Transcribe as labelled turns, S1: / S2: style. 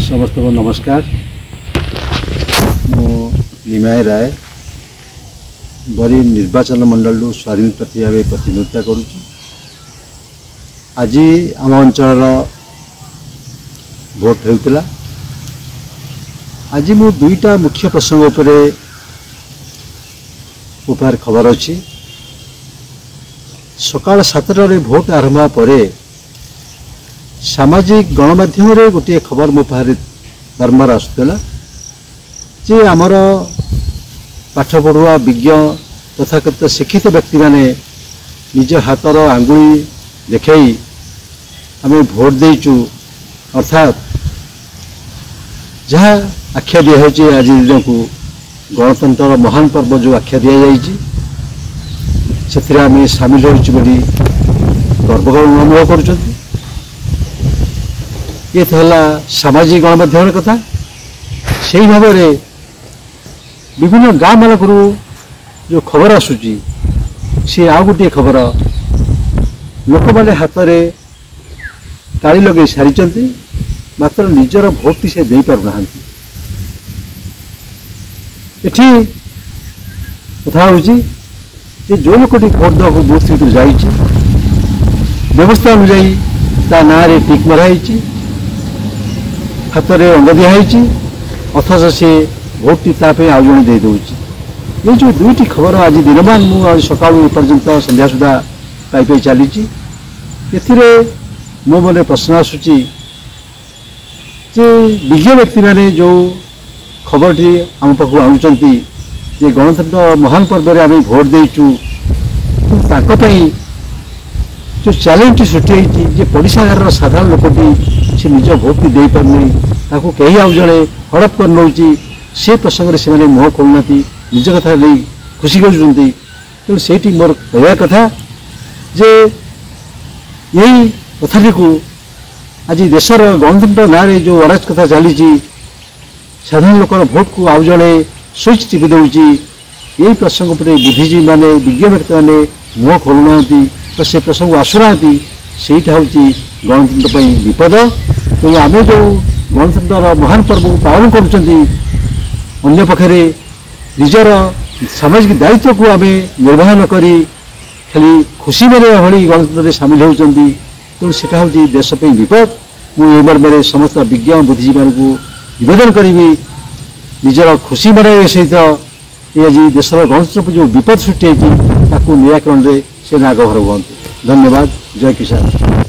S1: समस्त को नमस्कार। मु निमाय राय बरी निर्वाचन मंडल स्वाधीन प्रार्थी भाव प्रतिनिधित्व करुच्ची। आज आम अंचल भोट होता। आज मु दुईटा मुख्य प्रसंग उपरे उपार खबर अच्छी। सकाल 7टार भोट आरंभ पर सामाजिक गणमाध्यम गोटे खबर मो पाखे बारंबार आसूला जे आमर पाठ पढ़ुआ विज्ञ तथाकथित शिक्षित व्यक्ति माने निज हाथर आंगुली देखाई आम भोट देचु अर्थात जहाँ आख्या दिया आज दिन को गणतंत्र महान पर्व जो आख्या दि जाए आम सामिल होली गर्व अनुभव कर। ये तो है सामाजिक गणमाध्यम कथा। से भाव में विभिन्न गाँ मानक जो खबर आसूची सी आउ गोटे खबर लोक मैंने हाथ में ताली लगे सारी मात्र निजर भोट से दे पारना। एठी कथा हूँ जो लोकटी भोट देवा बूथ भर जा व्यवस्था अनुजाई ता ना टिक मराई हाथ में अंग दिखाई अथच से भोट टी आउ जड़े दे दूची। ये जो दुईटी खबर आज दिनमान मुझे सका पर्यंत संध्या सुधा पाई चली मो मन प्रश्न आसूची विज्ञ व्यक्ति मैंने जो खबर टी आम पाक आणुंट गणतंत्र महान पर्व में आम भोट देचु जो चैलेंज सृष्टि पड़िशा घर साधारण लोकटी से निज भोट टी दे पारनी कहीं आउ जड़े हड़प कर नौ से प्रसंग से मुह खोलना निज कथा नहीं खुशी कर तेणु से मोर कहवा कथा जे यही कथाटी को आज देशर गणतंत्र ना जो अराजकता चली साधारण लोक भोट को आउ जड़े स्विच टिपि दौची यही प्रसंग पर बुद्धिजीवी माने विज्ञ व्यक्ति मैंने मुह खोलुना तो से प्रसंग आसुना सेटा हूँ गणतंत्र विपद। तो आम जो गणतंत्र महान पर्व को पालन कर पाखे निजर सामाजिक दायित्व को आम निर्वाह न करी खाली खुशी मारे भाई गणतंत्र सामिल होती तेणु से हूँ देशपाई विपद। मुझे मर्म समस्त विज्ञ बुद्धिजीवी मान निवेदन करी निजर खुशी मनाइवा सहित आज देशर गणतंत्र जो विपद सृष्टि निराकरण से आगभर हूँ। धन्यवाद। जय किसान।